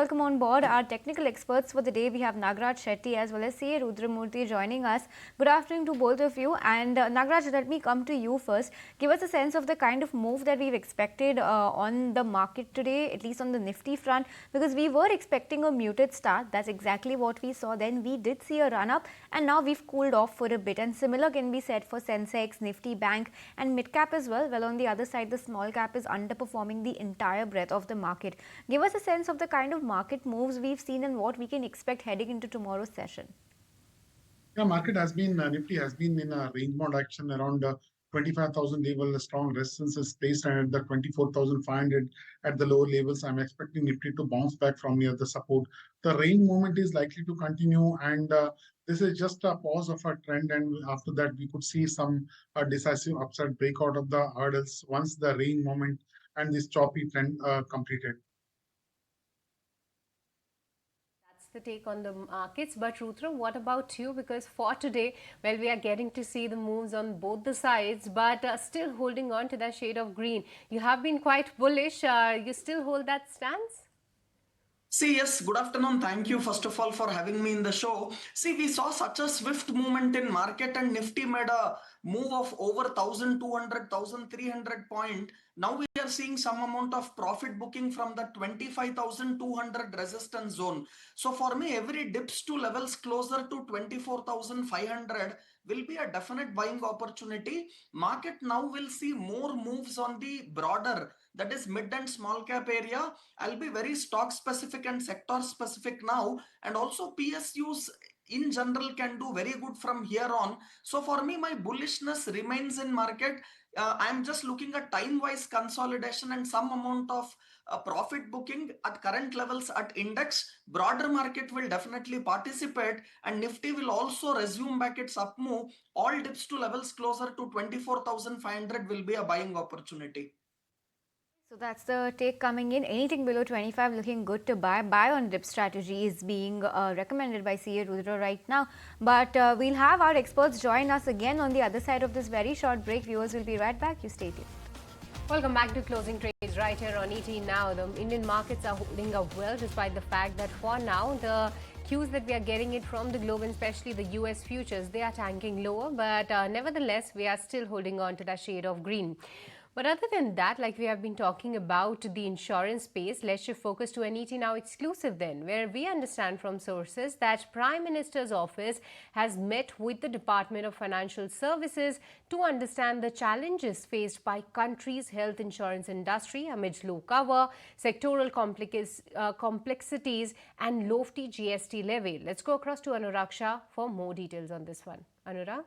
welcome on board our technical experts for the day. We have Nagaraj Shetti as well as CA Rudramurthy joining us. Good afternoon to both of you. And Nagaraj, let me come to you first. Give us a sense of the kind of move that we've expected on the market today, at least on the Nifty front, because we were expecting a muted start. That's exactly what we saw. Then we did see a run up, and now we've cooled off for a bit. And similar can be said for Sensex, Nifty Bank, and mid cap as well. Well, on the other side, the small cap is underperforming the entire breadth of the market. Give us a sense of the kind of market moves we've seen and what we can expect heading into tomorrow's session. Yeah, market has been, Nifty has been in a range-bound action around 25,000 level. A strong resistance is placed at the 24,500 at the lower levels. I'm expecting Nifty to bounce back from near the support. The range movement is likely to continue, and this is just a pause of a trend. And after that, we could see some decisive upside breakout of the hurdles once the range movement and this choppy trend completed. The take on the markets. But Rudra, what about you? Because for today, well, we are getting to see the moves on both the sides, but still holding on to that shade of green. You have been quite bullish. You still hold that stance? See, yes, good afternoon. Thank you, first of all, for having me in the show. See, we saw such a swift movement in market, and Nifty made a move of over 1,200, 1,300 point. Now we are seeing some amount of profit booking from the 25,200 resistance zone. So for me, every dips to levels closer to 24,500 will be a definite buying opportunity. Market now will see more moves on the broader, that is mid and small cap area. I'll be very stock specific and sector specific now, and also PSUs in general can do very good from here on. So for me, my bullishness remains in market. I'm just looking at time-wise consolidation and some amount of profit booking at current levels at index. Broader market will definitely participate, and Nifty will also resume back its up move. All dips to levels closer to 24,500 will be a buying opportunity. So that's the take coming in. Anything below 25 looking good to buy. Buy on dip strategy is being recommended by CA Rudra right now. But we'll have our experts join us again on the other side of this very short break. Viewers will be right back. You stay tuned. Welcome back to Closing Trades right here on ET Now. The Indian markets are holding up well despite the fact that for now the cues that we are getting it from the globe, and especially the US futures, they are tanking lower. But nevertheless, we are still holding on to that shade of green. But other than that, like we have been talking about the insurance space, let's shift focus to an ET Now exclusive then, where we understand from sources that Prime Minister's office has met with the Department of Financial Services to understand the challenges faced by country's health insurance industry amidst low cover, sectoral complexities and lofty GST levy. Let's go across to Anurag Shah for more details on this one. Anurag?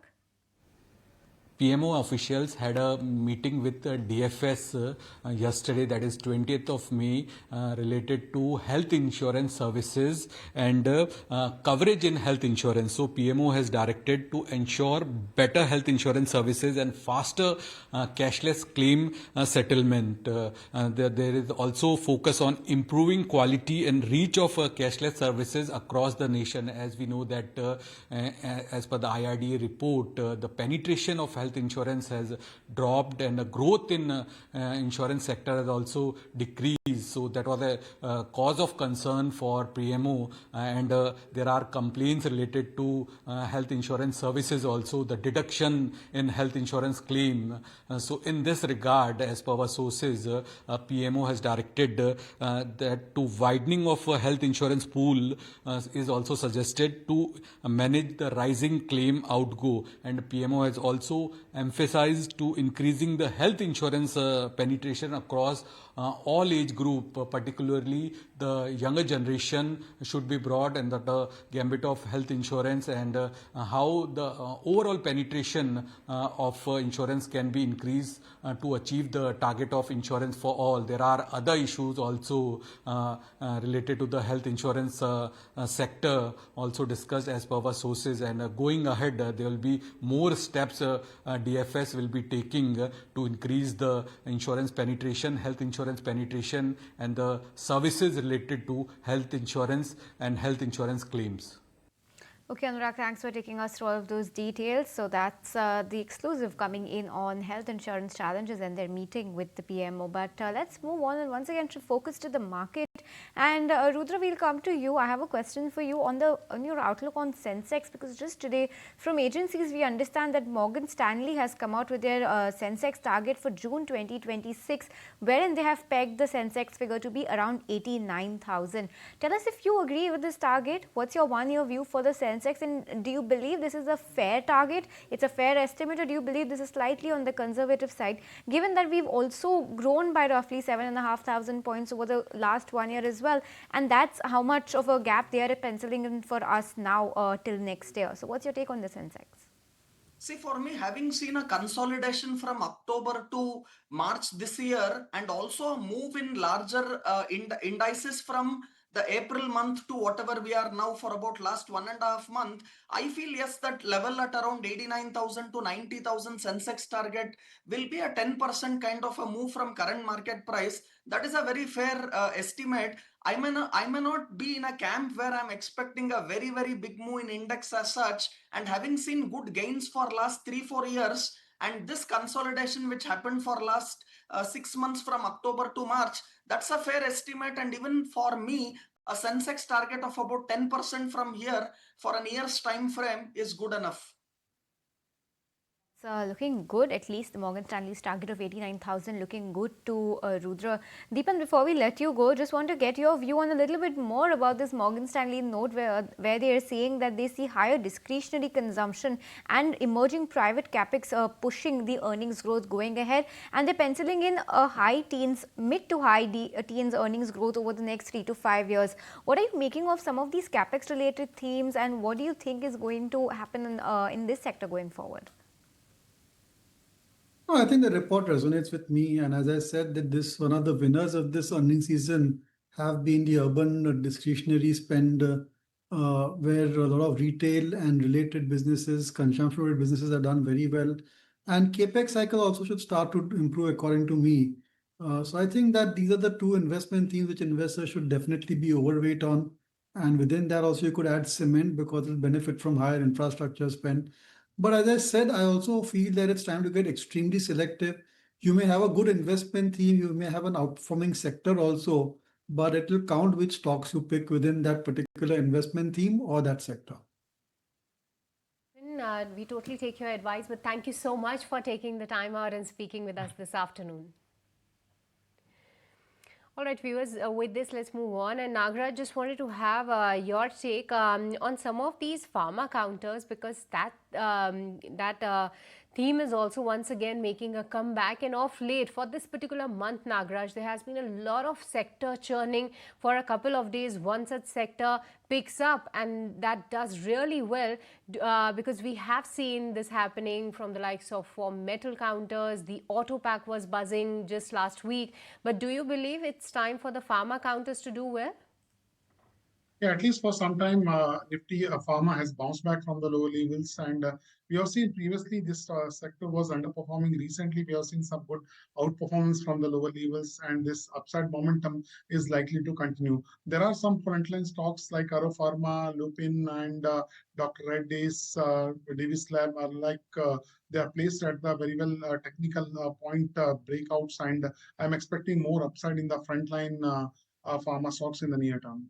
PMO officials had a meeting with DFS yesterday, that is 20th of May, related to health insurance services and coverage in health insurance. So PMO has directed to ensure better health insurance services and faster cashless claim settlement. There is also focus on improving quality and reach of cashless services across the nation. As we know that as per the IRDA report, the penetration of health insurance has dropped and the growth in insurance sector has also decreased. So that was a cause of concern for PMO, and there are complaints related to health insurance services also, the deduction in health insurance claim. So in this regard, as per our sources, PMO has directed that to widening of a health insurance pool is also suggested to manage the rising claim outgo, and PMO has also emphasized to increasing the health insurance penetration across all age group, particularly the younger generation should be brought and the gambit of health insurance, and how the overall penetration of insurance can be increased to achieve the target of insurance for all. There are other issues also related to the health insurance sector also discussed as per our sources, and going ahead there will be more steps DFS will be taking to increase the insurance penetration, health insurance penetration, and the services related to health insurance and health insurance claims. Okay, Anurag, thanks for taking us through all of those details. So that's the exclusive coming in on health insurance challenges and their meeting with the PMO. But let's move on and once again to focus to the market. And Rudra, we'll come to you. I have a question for you on your outlook on Sensex, because just today from agencies we understand that Morgan Stanley has come out with their Sensex target for June 2026, wherein they have pegged the Sensex figure to be around 89,000. Tell us if you agree with this target. What's your one-year view for the Sensex, and do you believe this is a fair target? It's a fair estimate, or do you believe this is slightly on the conservative side, given that we've also grown by roughly 7,500 points over the last 1 year as well, and that's how much of a gap they are penciling in for us now till next year? So what's your take on the Sensex? See, for me, having seen a consolidation from October to March this year, and also a move in larger indices from the April month to whatever we are now for about last 1.5 months, I feel yes, that level at around 89,000 to 90,000 Sensex target will be a 10% kind of a move from current market price. That is a very fair estimate. I may not be in a camp where I'm expecting a very, very big move in index as such, and having seen good gains for last 3-4 years, and this consolidation which happened for last 6 months from October to March, that's a fair estimate. And even for me, a Sensex target of about 10% from here for a year's time frame is good enough. Looking good, at least the Morgan Stanley's target of 89,000 looking good to Rudra. Deepan, before we let you go, just want to get your view on a little bit more about this Morgan Stanley note where they are saying that they see higher discretionary consumption and emerging private capex pushing the earnings growth going ahead, and they're penciling in a high teens, mid to high teens earnings growth over the next 3 to 5 years. What are you making of some of these capex related themes, and what do you think is going to happen in this sector going forward? No, I think the report resonates with me, and as I said, that this one of the winners of this earnings season have been the urban discretionary spend, where a lot of retail and related businesses, consumption-related businesses, are done very well, and capex cycle also should start to improve according to me. So I think that these are the two investment themes which investors should definitely be overweight on, and within that also you could add cement because it'll benefit from higher infrastructure spend. But as I said, I also feel that it's time to get extremely selective. You may have a good investment theme, you may have an outperforming sector also, but it will count which stocks you pick within that particular investment theme or that sector. We totally take your advice, but thank you so much for taking the time out and speaking with us this afternoon. All right, viewers, with this, let's move on. And Nagaraj, just wanted to have your take on some of these pharma counters, because that theme is also once again making a comeback. And off late, for this particular month, Nagaraj, there has been a lot of sector churning for a couple of days. One such sector picks up, and that does really well because we have seen this happening from the likes of for metal counters. The auto pack was buzzing just last week. But do you believe it's time for the pharma counters to do well? Yeah, at least for some time, Nifty Pharma has bounced back from the lower levels, and we have seen previously this sector was underperforming. Recently, we have seen some good outperformance from the lower levels, and this upside momentum is likely to continue. There are some frontline stocks like Arrow Pharma, Lupin, and Dr. Reddy's, Davis Lab are they are placed at the very well technical point breakouts, and I'm expecting more upside in the frontline pharma stocks in the near term.